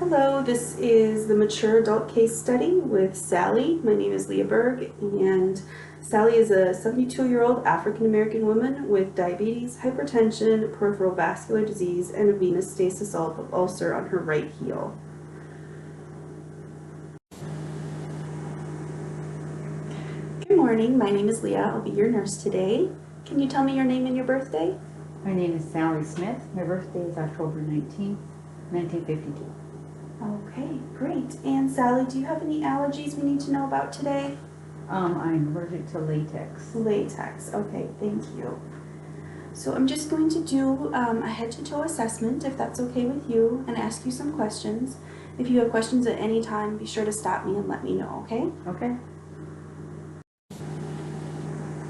Hello, this is the Mature Adult Case Study with Sally. My name is Leah Berg, and Sally is a 72-year-old African-American woman with diabetes, hypertension, peripheral vascular disease, and a venous stasis ulcer on her right heel. Good morning, my name is Leah. I'll be your nurse today. Can you tell me your name and your birthday? My name is Sally Smith. My birthday is October 19th, 1952. Okay, great. And Sally, do you have any allergies we need to know about today? I'm allergic to latex. Latex, okay, thank you. So I'm just going to do a head-to-toe assessment, if that's okay with you, and ask you some questions. If you have questions at any time, be sure to stop me and let me know, okay? Okay.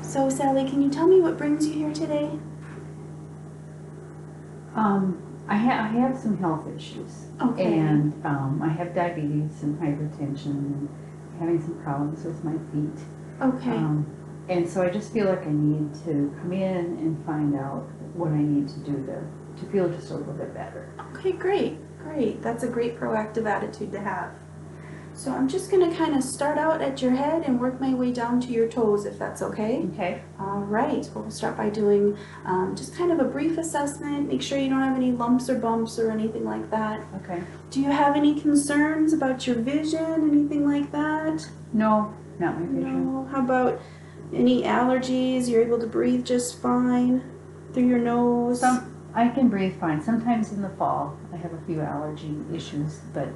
So Sally, can you tell me what brings you here today? I have some health issues. Okay. And I have diabetes and hypertension and having some problems with my feet. Okay. And so I just feel like I need to come in and find out what I need to do to feel just a little bit better. Okay, great. That's a great proactive attitude to have. So I'm just going to kind of start out at your head and work my way down to your toes, if that's okay. Okay. All right. Well, we'll start by doing just kind of a brief assessment. Make sure you don't have any lumps or bumps or anything like that. Okay. Do you have any concerns about your vision, anything like that? No, not my vision. No. How about any allergies? You're able to breathe just fine through your nose? I can breathe fine. Sometimes in the fall I have a few allergy issues, but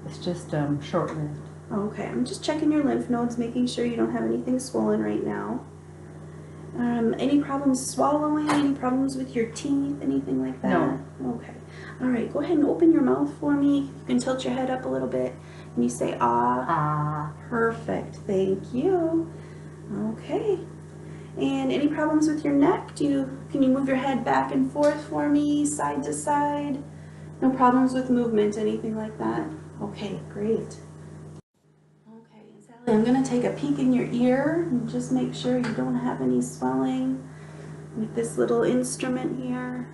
it's just short-lived. Okay, I'm just checking your lymph nodes, making sure you don't have anything swollen right now. Any problems swallowing? Any problems with your teeth? Anything like that? No. Okay. All right, go ahead and open your mouth for me. You can tilt your head up a little bit. And you say, ah. Ah. Perfect. Thank you. Okay. And any problems with your neck? Can you move your head back and forth for me, side to side? No problems with movement, anything like that? Okay, great. Okay, Sally, I'm going to take a peek in your ear and just make sure you don't have any swelling with this little instrument here.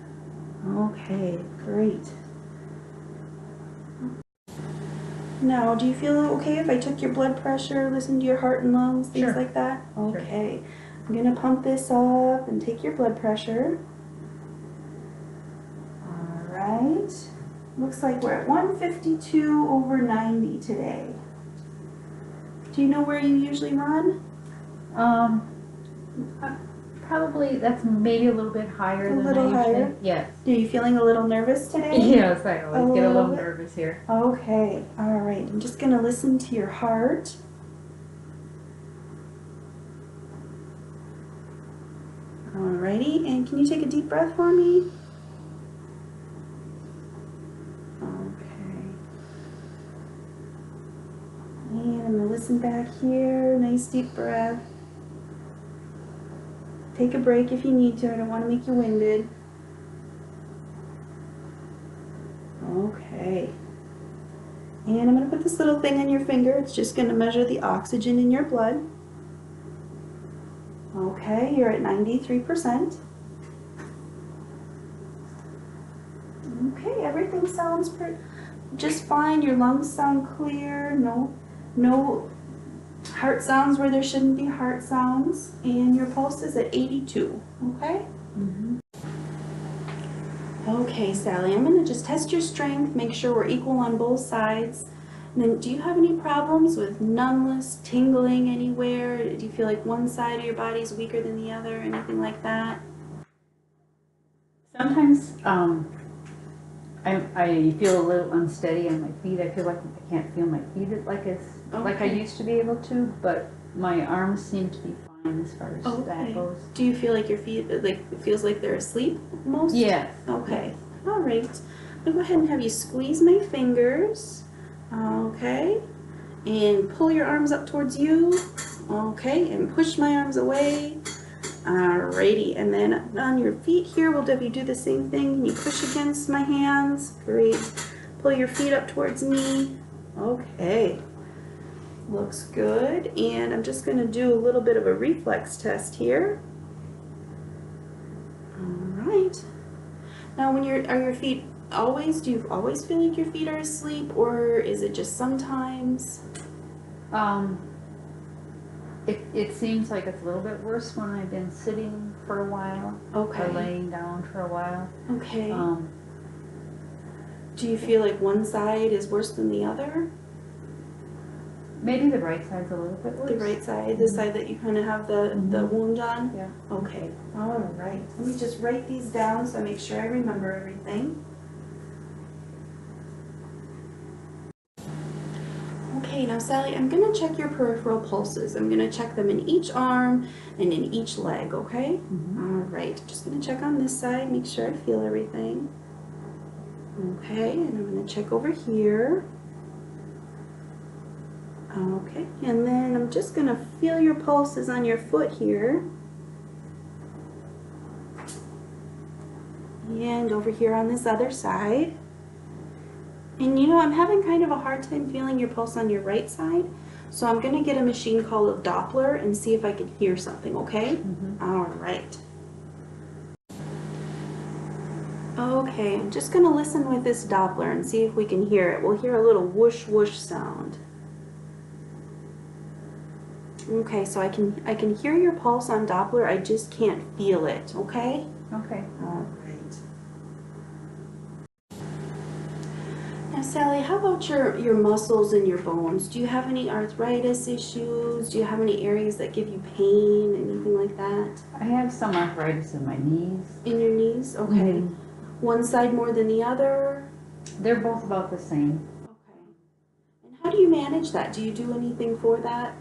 Okay, great. Now, do you feel okay if I took your blood pressure, listen to your heart and lungs, things Sure. like that? Okay. Sure. I'm going to pump this up and take your blood pressure. All right. Looks like we're at 152/90 today. Do you know where you usually run? Probably that's maybe a little bit higher than little I usually. higher? Yes. Are you feeling a little nervous today? Yes, I always get a little bit? nervous here. Okay, all right. I'm just going to listen to your heart. Alrighty, and can you take a deep breath for me? And I'm going to listen back here. Nice deep breath. Take a break if you need to. I don't want to make you winded. Okay. And I'm going to put this little thing on your finger. It's just going to measure the oxygen in your blood. Okay, you're at 93%. Okay, everything sounds just fine. Your lungs sound clear. No heart sounds where there shouldn't be heart sounds, and your pulse is at 82, okay? Okay, Sally, I'm going to just test your strength, make sure we're equal on both sides. And then, do you have any problems with numbness, tingling anywhere? Do you feel like one side of your body is weaker than the other, anything like that? Sometimes I feel a little unsteady on my feet. I feel like I can't feel my feet like I used to be able to, but my arms seem to be fine as far as that goes. Do you feel like your feet, it feels like they're asleep most? Yes. Okay. All right. I'm going to go ahead and have you squeeze my fingers. Okay. And pull your arms up towards you. Okay. And push my arms away. Alrighty. And then on your feet here, we'll have you do the same thing. Can you push against my hands? Great. Pull your feet up towards me. Okay. Looks good. And I'm just going to do a little bit of a reflex test here. All right. Now, are your feet always? Do you always feel like your feet are asleep, or is it just sometimes? It seems like it's a little bit worse when I've been sitting for a while. Okay. Or laying down for a while. Okay. Do you feel like one side is worse than the other? Maybe the right side's a little bit worse. The right side, the side that you kind of have the wound on? Yeah. Okay. All right. Let me just write these down so I make sure I remember everything. Okay, now Sally, I'm going to check your peripheral pulses. I'm going to check them in each arm and in each leg, okay? All right. Just going to check on this side, make sure I feel everything. Okay, and I'm going to check over here. Okay, and then I'm just going to feel your pulses on your foot here. And over here on this other side. And you know, I'm having kind of a hard time feeling your pulse on your right side. So I'm going to get a machine called a Doppler and see if I can hear something, okay? All right. Okay, I'm just going to listen with this Doppler and see if we can hear it. We'll hear a little whoosh whoosh sound. Okay, so I can hear your pulse on Doppler, I just can't feel it, okay? Okay. All right. Now Sally, how about your muscles and your bones? Do you have any arthritis issues? Do you have any areas that give you pain, anything like that? I have some arthritis in my knees. In your knees? Okay. One side more than the other? They're both about the same. Okay. And how do you manage that? Do you do anything for that?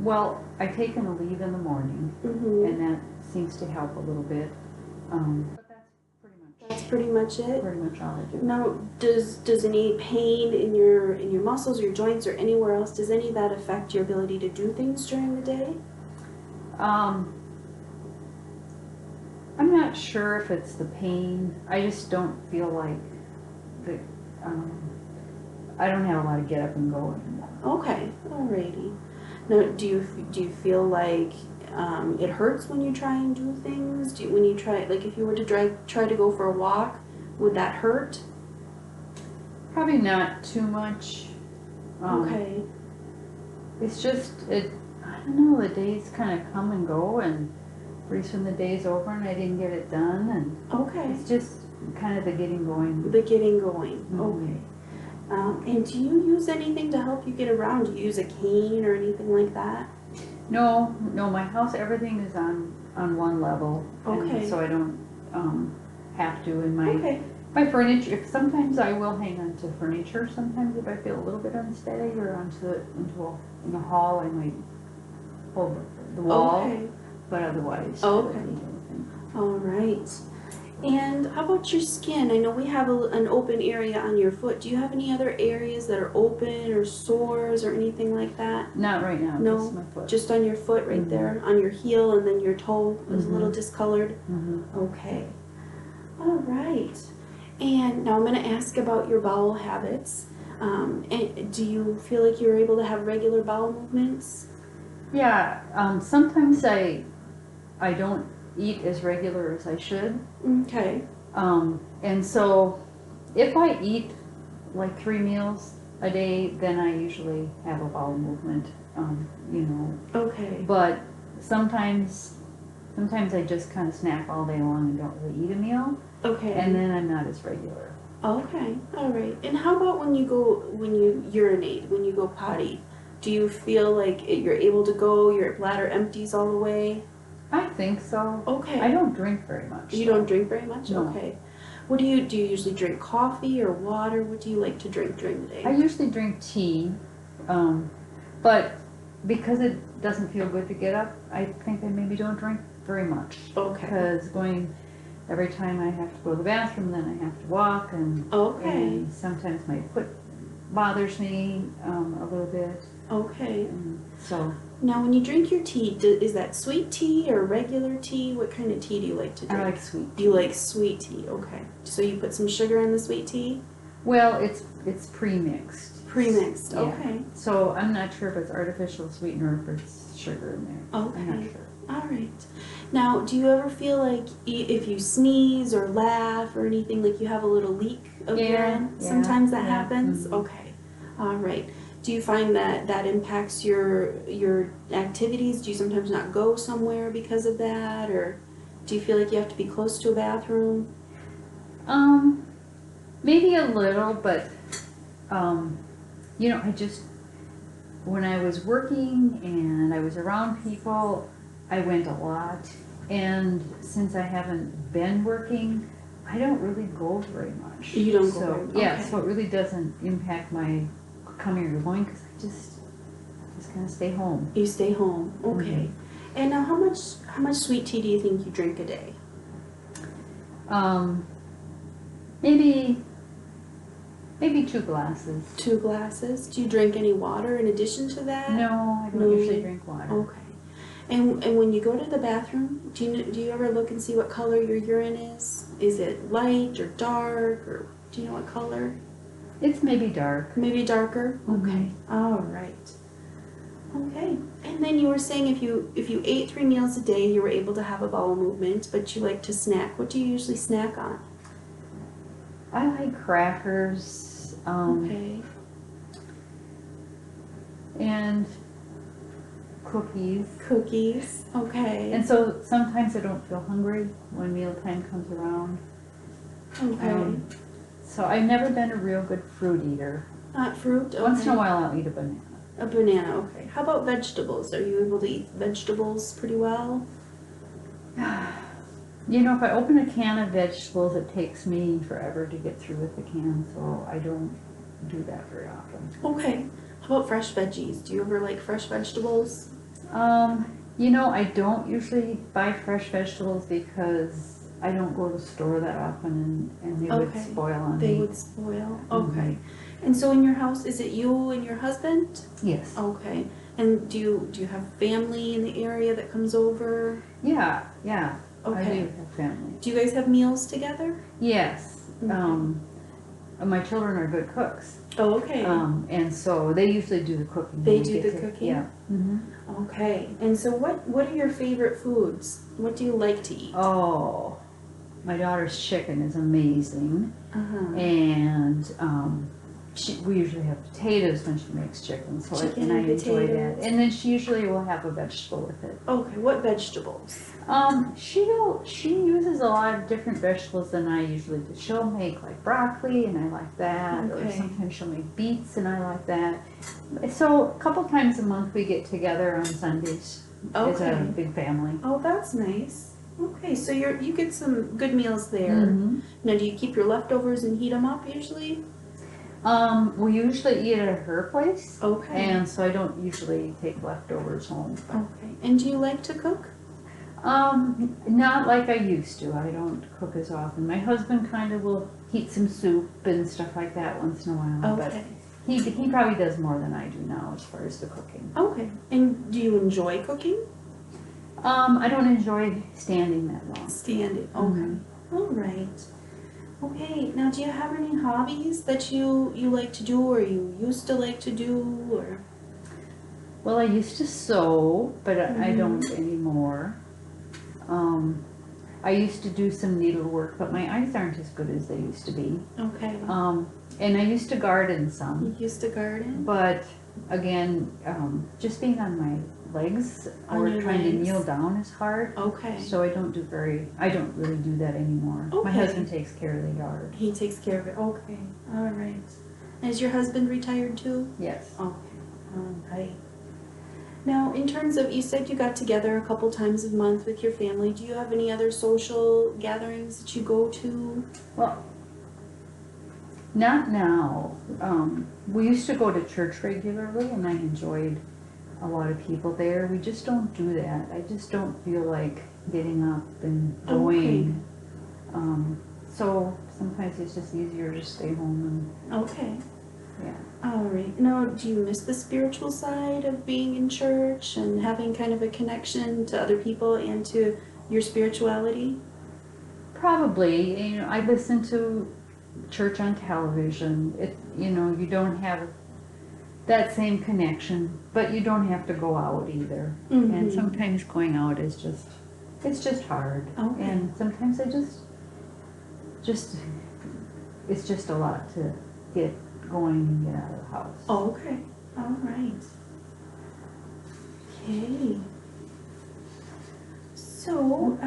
Well, I take an Aleve in the morning, and that seems to help a little bit. But that's pretty much it. Pretty much all I do. Now, does any pain in your muscles, your joints, or anywhere else? Does any of that affect your ability to do things during the day? I'm not sure if it's the pain. I just don't feel like the. I don't have a lot of get up and go anymore. Okay, alrighty. Now, do you feel like it hurts when you try and do things? When you try, like if you were to try to go for a walk, would that hurt? Probably not too much. Okay. It's just I don't know. The days kind of come and go, and pretty soon the day's over, and I didn't get it done, and okay. It's just kind of the getting going. The getting going. Okay. And do you use anything to help you get around? Do you use a cane or anything like that? No, my house, everything is on one level. Okay. And so I don't have to in my my furniture. Sometimes I will hang on to furniture. Sometimes if I feel a little bit unsteady or in the hall, I might pull the wall. Okay. But otherwise, okay. I don't need anything. All right. And how about your skin? I know we have an open area on your foot. Do you have any other areas that are open or sores or anything like that? Not right now, no, just my foot. Just on your foot right there, on your heel, and then your toe is a little discolored? Okay. All right. And now I'm going to ask about your bowel habits. And do you feel like you're able to have regular bowel movements? Yeah, sometimes I don't eat as regular as I should. Okay. And so if I eat like 3 meals a day, then I usually have a bowel movement, you know. Okay. But sometimes I just kind of snack all day long and don't really eat a meal. Okay. And then I'm not as regular. Okay. All right. And how about when you urinate, when you go potty? Do you feel like you're able to go, your bladder empties all the way? I think so. Okay. I don't drink very much. You don't drink very much? No. Okay. Do you usually drink coffee or water? What do you like to drink during the day? I usually drink tea, but because it doesn't feel good to get up, I think I maybe don't drink very much. Okay. Because every time I have to go to the bathroom, then I have to walk, and, and sometimes my foot bothers me a little bit. Okay. So. Now, when you drink your tea, is that sweet tea or regular tea? What kind of tea do you like to drink? I like sweet tea. You like sweet tea, okay. So you put some sugar in the sweet tea? Well, it's pre-mixed. Pre-mixed, okay. So I'm not sure if it's artificial sweetener or if it's sugar in there. Okay. I'm not sure. All right. Now, do you ever feel like if you sneeze or laugh or anything, like you have a little leak of urine? Sometimes that happens? Mhm. Okay. All right. Do you find that that impacts your activities? Do you sometimes not go somewhere because of that, or do you feel like you have to be close to a bathroom? Um, maybe a little, but I just when I was working and I was around people, I went a lot. And since I haven't been working, I don't really go very much. You don't go So, very- yeah, okay. so it really doesn't impact my coming or going because I just kind of stay home. You stay home. Okay. And now, how much sweet tea do you think you drink a day? Um, maybe 2 glasses. 2 glasses. Do you drink any water in addition to that? No, I don't No. usually drink water. Okay. And when you go to the bathroom, do you ever look and see what color your urine is? Is it light or dark, or do you know what color? It's maybe dark. Maybe darker. Mhm. Okay. All right. Okay. And then you were saying if you ate 3 meals a day, you were able to have a bowel movement, but you like to snack. What do you usually snack on? I like crackers. Okay. And cookies. Cookies. Okay. And so sometimes I don't feel hungry when mealtime comes around. Okay. So I've never been a real good fruit eater. Not fruit. Okay. Once in a while I'll eat a banana. A banana. Okay. How about vegetables? Are you able to eat vegetables pretty well? If I open a can of vegetables, it takes me forever to get through with the can, so I don't do that very often. Okay. How about fresh veggies? Do you ever like fresh vegetables? I don't usually buy fresh vegetables because I don't go to the store that often and they would Okay. spoil on They me. would spoil. Okay. And so in your house, is it you and your husband? Yes. Okay. And do you have family in the area that comes over? Yeah. I Okay. do have family. Do you guys have meals together? Yes. Okay. My children are good cooks. Oh, okay. And so they usually do the cooking. They when we do get the to- cooking? Yeah. Mm-hmm. Okay. And so what are your favorite foods? What do you like to eat? Oh, my daughter's chicken is amazing. Uh-huh. And we usually have potatoes when she makes chicken, so Chicken and I and enjoy potatoes. that. And then she usually will have a vegetable with it. Okay. What vegetables? She uses a lot of different vegetables than I usually do. She'll make like broccoli, and I like that. Or Okay. sometimes she'll make beets, and I like that. So a couple times a month we get together on Sundays as a Okay. big family. Oh, that's nice. Okay, so you get some good meals there. Mhm. Now, do you keep your leftovers and heat them up usually? We usually eat at her place, Okay. and so I don't usually take leftovers home. Okay. And do you like to cook? Not like I used to. I don't cook as often. My husband kind of will heat some soup and stuff like that once in a while, but Okay. he probably does more than I do now as far as the cooking. Okay. And do you enjoy cooking? I don't enjoy standing that long. Standing. Okay. Mhm. All right. Okay. Now, do you have any hobbies that you like to do, or you used to like to do, or? Well, I used to sew, but I don't anymore. I used to do some needlework, but my eyes aren't as good as they used to be. Okay. And I used to garden some, You used to garden. but again, just being on my legs On or your trying to legs. kneel down is hard. Okay. So I don't really do that anymore. My Okay. husband takes care of the yard. He takes care of it. Okay. All right. Is your husband retired too? Yes. Okay. All right. Now, in terms of, you said you got together a couple times a month with your family. Do you have any other social gatherings that you go to? Well, not now. We used to go to church regularly, and I enjoyed a lot of people there. We just don't do that. I just don't feel like getting up and going. So sometimes it's just easier to stay home Okay. and, yeah. All right. Now, do you miss the spiritual side of being in church and having kind of a connection to other people and to your spirituality? Probably. I listen to church on television. You don't have that same connection, but you don't have to go out either. And sometimes going out is it's just hard. Okay. And sometimes I it's just a lot to get going and get out of the house. Okay. All right. Okay. So,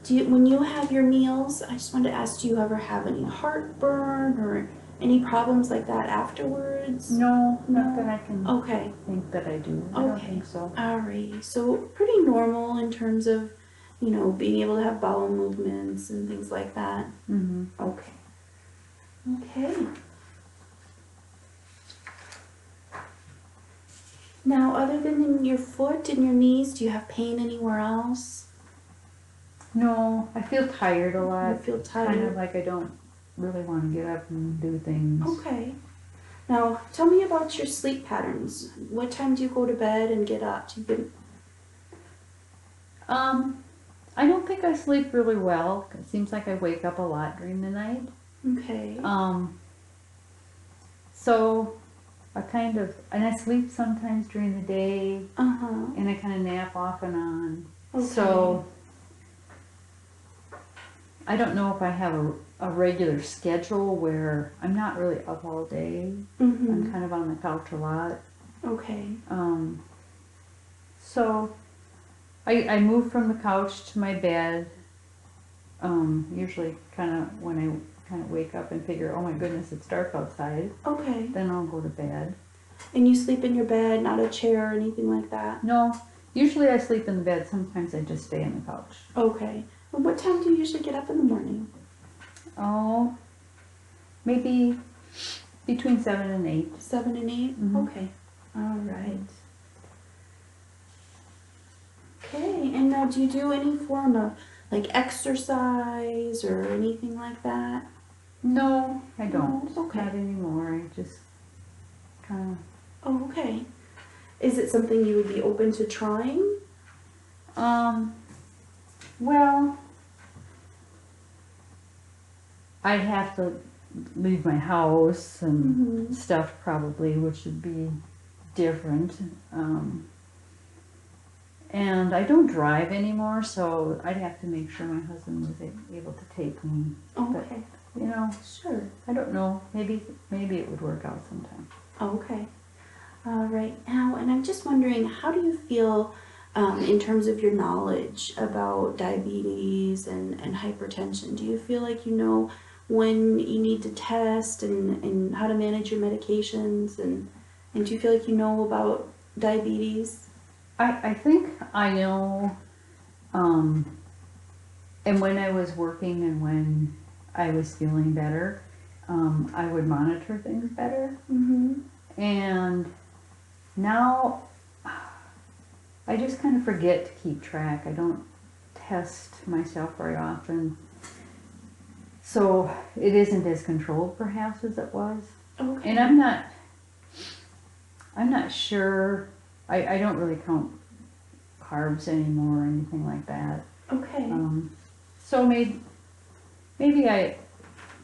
when you have your meals, I just wanted to ask, do you ever have any heartburn or any problems like that afterwards? No, not that I can Okay. think that I do. I don't think so. Alrighty. So pretty normal in terms of, being able to have bowel movements and things like that. Mm-hmm. Okay. Okay. Now, other than in your foot and your knees, do you have pain anywhere else? No, I feel tired a lot. You feel tired? Kind of like I don't really want to get up and do things. Okay. Now, tell me about your sleep patterns. What time do you go to bed and get up? Do you get... I don't think I sleep really well. It seems like I wake up a lot during the night. Okay. So and I sleep sometimes during the day, Uh-huh. and I kind of nap off and on. Okay. So I don't know if I have a regular schedule where I'm not really up all day. I'm kind of on the couch a lot. Okay. So I move from the couch to my bed, usually kind of when I kind of wake up and figure, oh my goodness, it's dark outside. Okay. Then I'll go to bed. And you sleep in your bed, not a chair or anything like that? No, usually I sleep in the bed. Sometimes I just stay on the couch. Okay. Well, what time do you usually get up in the morning? Oh, maybe between 7 and 8. 7 and 8? Mm-hmm. Okay. All right. Okay, and now do you do any form of like exercise or anything like that? No, I don't. No? Okay. Not anymore. I just kind of... Oh, okay. Is it something you would be open to trying? Well, I'd have to leave my house and stuff probably, which would be different. And I don't drive anymore, so I'd have to make sure my husband was able to take me. Okay. But, Sure. I don't know. Maybe it would work out sometime. Okay. All right. Now, and I'm just wondering, how do you feel in terms of your knowledge about diabetes and hypertension? Do you feel like you know when you need to test and how to manage your medications? And do you feel like you know about diabetes? I think I know, and when I was working and when I was feeling better, I would monitor things better. And now I just kind of forget to keep track. I don't test myself very often. So it isn't as controlled perhaps as it was. Okay. And I'm not sure. I don't really count carbs anymore or anything like that. Okay. So maybe I,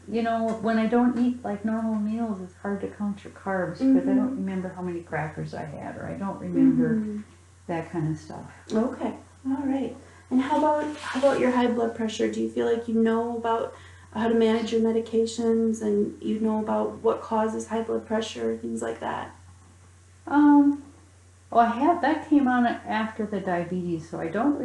when I don't eat like normal meals, it's hard to count your carbs because I don't remember how many crackers I had, or I don't remember that kind of stuff. Okay. All right. And how about your high blood pressure? Do you feel like you know about how to manage your medications and you know about what causes high blood pressure, things like that? Well, that came on after the diabetes, so I don't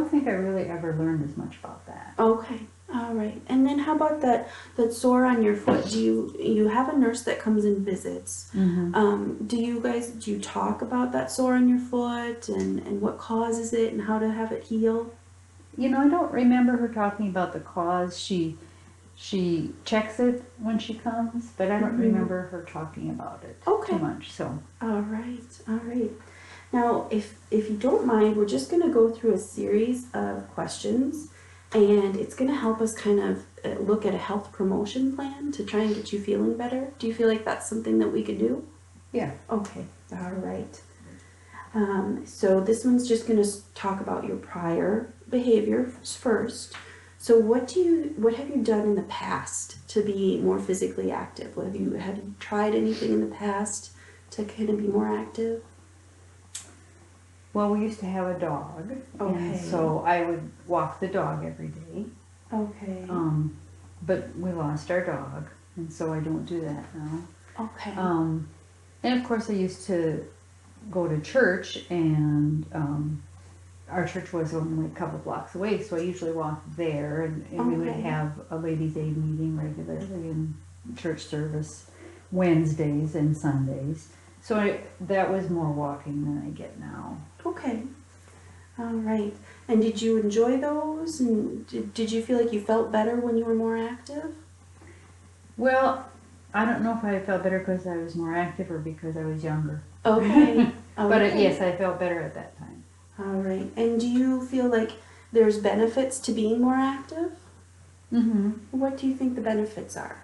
think I really ever learned as much about that. Okay. All right. And then how about that sore on your foot? Do you have a nurse that comes and visits? Do you talk about that sore on your foot and what causes it and how to have it heal? I don't remember her talking about the cause. She checks it when she comes, but I don't remember her talking about it too much. So. All right. All right. Now, if you don't mind, we're just going to go through a series of questions, and it's going to help us kind of look at a health promotion plan to try and get you feeling better. Do you feel like that's something that we could do? Yeah. Okay. All right. So this one's just going to talk about your prior behavior first. So what have you done in the past to be more physically active? Have you tried anything in the past to kind of be more active? Well, we used to have a dog, Okay. and so I would walk the dog every day. Okay. But we lost our dog, and so I don't do that now. Okay. And of course, I used to go to church, and our church was only a couple blocks away, so I usually walked there, and we would Okay. have a ladies' aid meeting regularly in church service Wednesdays and Sundays. So that was more walking than I get now. Okay. All right. And did you enjoy those? And did you feel like you felt better when you were more active? Well, I don't know if I felt better because I was more active or because I was younger. Okay. But Okay. yes, I felt better at that time. All right. And do you feel like there's benefits to being more active? Mm-hmm. What do you think the benefits are?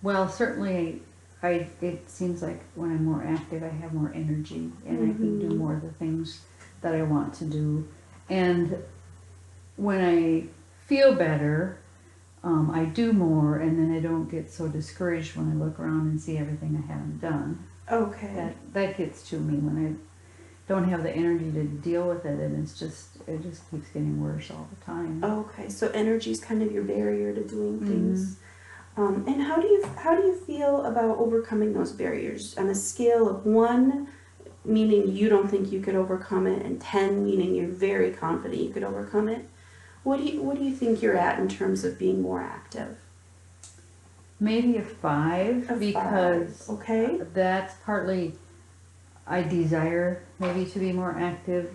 Well, certainly, it seems like when I'm more active, I have more energy, and I can do more of the things that I want to do. And when I feel better, I do more, and then I don't get so discouraged when I look around and see everything I haven't done. Okay. That gets to me when I don't have the energy to deal with it, and it just keeps getting worse all the time. Okay. So energy is kind of your barrier to doing things. And how do you feel about overcoming those barriers on a scale of 1, meaning you don't think you could overcome it, and 10, meaning you're very confident you could overcome it? What do you think you're at in terms of being more active? Maybe a 5, because 5. Okay. that's partly I desire maybe to be more active,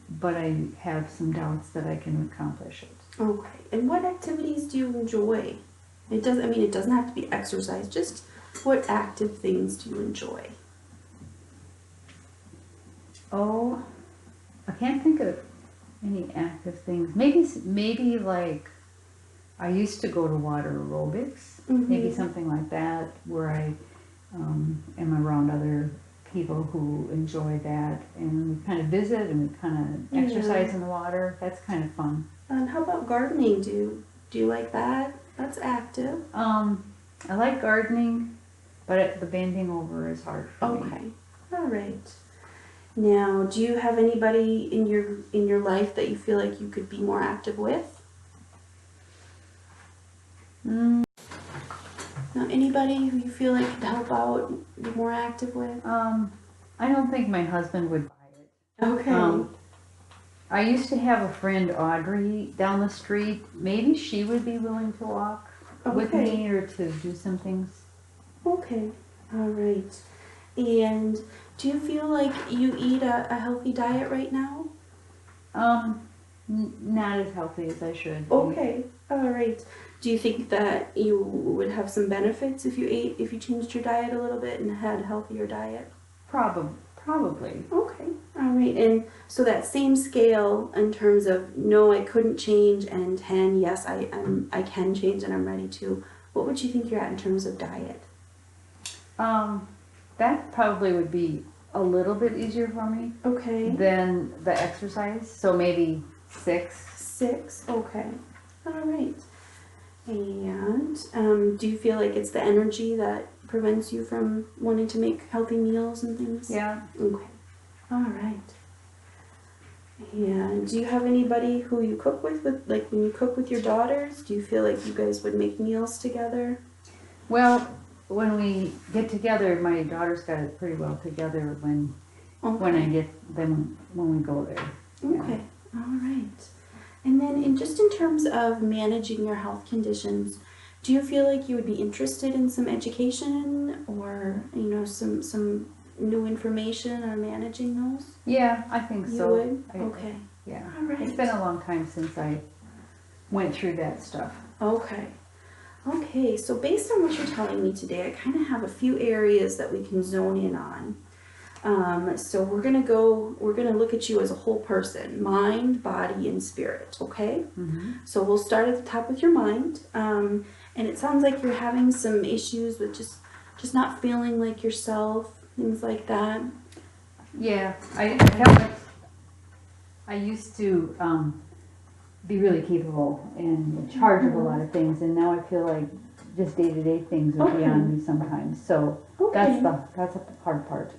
but I have some doubts that I can accomplish it. Okay. And what activities do you enjoy? It doesn't have to be exercise, just what active things do you enjoy? Oh, I can't think of any active things. Maybe like I used to go to water aerobics, maybe something like that, where I am around other people who enjoy that, and we kind of visit and we kind of exercise in the water. That's kind of fun. And how about gardening? Do you like that? That's active. I like gardening, but the bending over is hard for me. Okay. All right. Now, do you have anybody in your life that you feel like you could be more active with? Now, anybody who you feel like could help out, be more active with? I don't think my husband would buy it. Okay. I used to have a friend, Audrey, down the street. Maybe she would be willing to walk with me or to do some things. Okay. All right. And do you feel like you eat a healthy diet right now? Not as healthy as I should. Okay. All right. Do you think that you would have some benefits if you changed your diet a little bit and had a healthier diet? Probably. Okay. All right. And so that same scale in terms of no, I couldn't change, and 10, yes, I can change and I'm ready to. What would you think you're at in terms of diet? That probably would be a little bit easier for me. Okay. Than the exercise. So maybe 6. 6. Okay. All right. And do you feel like it's the energy that prevents you from wanting to make healthy meals and things? Yeah. Okay. All right. And do you have anybody who you cook with, like when you cook with your daughters, do you feel like you guys would make meals together? Well, when we get together, my daughter's got it pretty well together when I get them, when we go there. Okay. All right. And then in terms of managing your health conditions, do you feel like you would be interested in some education or, some new information on managing those? Yeah, I think so. You would? Okay. Yeah. All right. It's been a long time since I went through that stuff. Okay. Okay, so based on what you're telling me today, I kind of have a few areas that we can zone in on. So we're gonna look at you as a whole person, mind, body, and spirit, okay? So we'll start at the top with your mind. And it sounds like you're having some issues with just not feeling like yourself, things like that. Yeah, I felt like I used to be really capable and in charge of a lot of things, and now I feel like just day-to-day things are beyond me sometimes. So that's the hard part.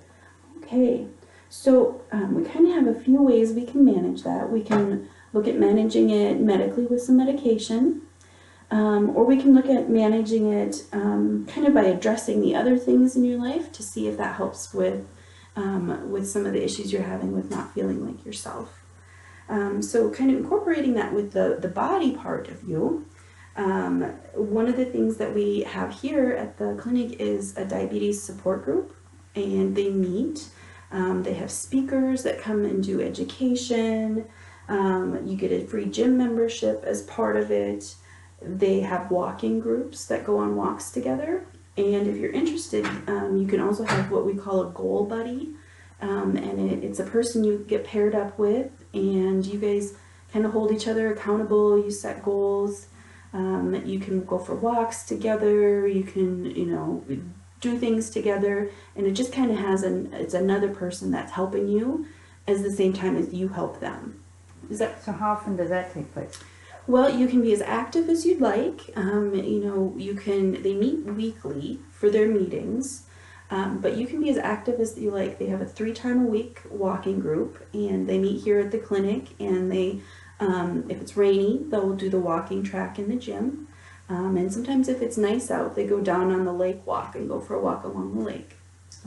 Okay, so we kind of have a few ways we can manage that. We can look at managing it medically with some medication, or we can look at managing it kind of by addressing the other things in your life to see if that helps with some of the issues you're having with not feeling like yourself. So kind of incorporating that with the body part of you. One of the things that we have here at the clinic is a diabetes support group, and they meet. They have speakers that come and do education. You get a free gym membership as part of it. They have walking groups that go on walks together. And if you're interested, you can also have what we call a goal buddy. And it's a person you get paired up with, and you guys kind of hold each other accountable. You set goals. You can go for walks together. You can, do things together, and it just kind of it's another person that's helping you at the same time as you help them. So how often does that take place? Well, you can be as active as you'd like. They meet weekly for their meetings, but you can be as active as you like. They have a 3-time-a-week walking group, and they meet here at the clinic, and they, if it's rainy, they'll do the walking track in the gym. And sometimes if it's nice out, they go down on the lake walk and go for a walk along the lake.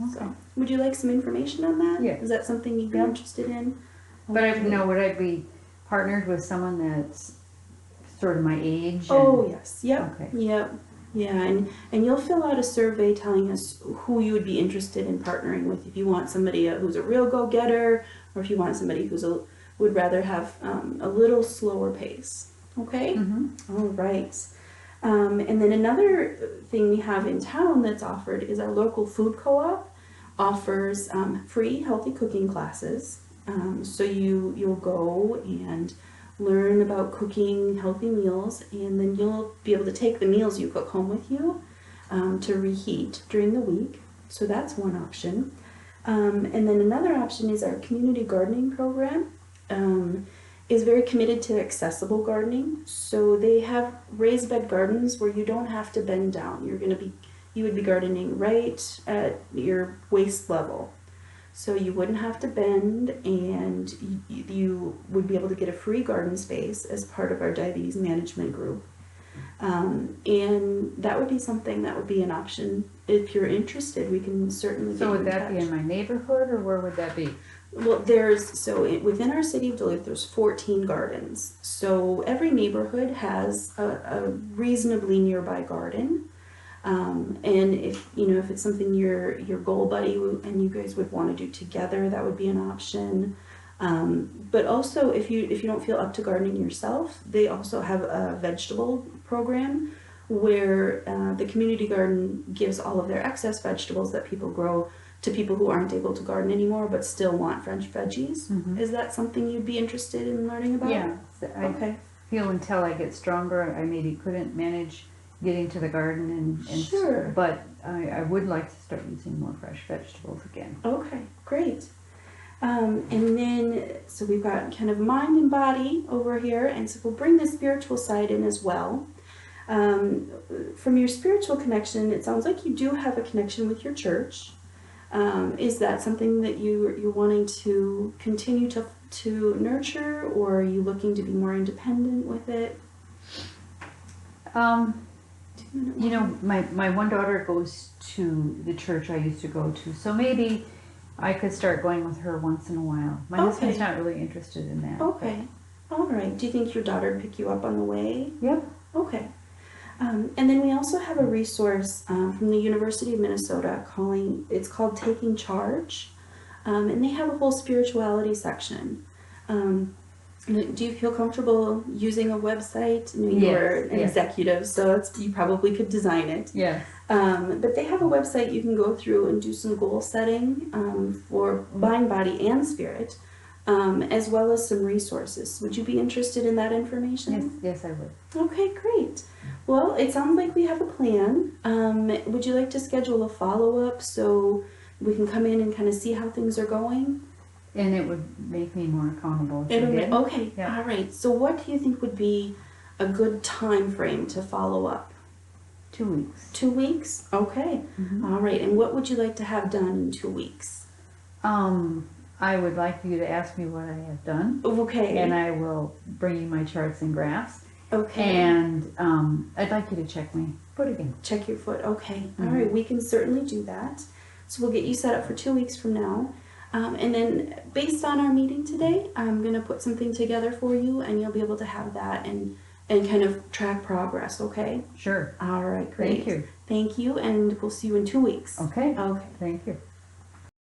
Okay. So, would you like some information on that? Yeah. Is that something you'd be interested in? But would I be partnered with someone that's sort of my age? Oh, yes. Yep. Okay. Yep. Yeah, and you'll fill out a survey telling us who you would be interested in partnering with. If you want somebody who's a real go-getter, or if you want somebody would rather have a little slower pace. Okay? Mm-hmm. All right. And then another thing we have in town that's offered is our local food co-op offers free healthy cooking classes. So you'll go and learn about cooking healthy meals, and then you'll be able to take the meals you cook home with you to reheat during the week. So that's one option. And then another option is our community gardening program. Is very committed to accessible gardening. So they have raised bed gardens where you don't have to bend down. You would be gardening right at your waist level. So you wouldn't have to bend, and you would be able to get a free garden space as part of our diabetes management group. And that would be something that would be an option. If you're interested, we can certainly So get would that be in my neighborhood, or where would that be? Well, within our city of Duluth, there's 14 gardens. So every neighborhood has a reasonably nearby garden. And if it's something your goal buddy and you guys would want to do together, that would be an option. But also, if you don't feel up to gardening yourself, they also have a vegetable program where the community garden gives all of their excess vegetables that people grow to people who aren't able to garden anymore but still want fresh veggies. Mm-hmm. Is that something you'd be interested in learning about? Yeah. I feel until I get stronger, I maybe couldn't manage getting to the garden and sure. But I would like to start using more fresh vegetables again. Okay, great. And then, so we've got kind of mind and body over here, and so we'll bring the spiritual side in as well. From your spiritual connection, it sounds like you do have a connection with your church. Is that something that you're wanting to continue to nurture, or are you looking to be more independent with it? My one daughter goes to the church I used to go to, so maybe I could start going with her once in a while. My husband's not really interested in that. Okay. All right. Do you think your daughter would pick you up on the way? Yep. Okay. And then we also have a resource from the University of Minnesota it's called Taking Charge. And they have a whole spirituality section. Do you feel comfortable using a website? You're an executive, so you probably could design it. Yes. But they have a website you can go through and do some goal setting for mind, body, and spirit, as well as some resources. Would you be interested in that information? Yes, I would. Okay, great. Well, it sounds like we have a plan. Would you like to schedule a follow-up so we can come in and kind of see how things are going? And it would make me more accountable if It'll you be, did. okay, Yeah. all right. So what do you think would be a good time frame to follow up? 2 weeks. 2 weeks? Okay. All right. And what would you like to have done in 2 weeks? I would like you to ask me what I have done, Okay. and I will bring you my charts and graphs. Okay. And I'd like you to check my foot again. Check your foot. Okay. All right. We can certainly do that. So we'll get you set up for 2 weeks from now. And then based on our meeting today, I'm going to put something together for you, and you'll be able to have that and kind of track progress, okay? Sure. All right, great. Thank you. Thank you, and we'll see you in 2 weeks. Okay. Okay. Thank you.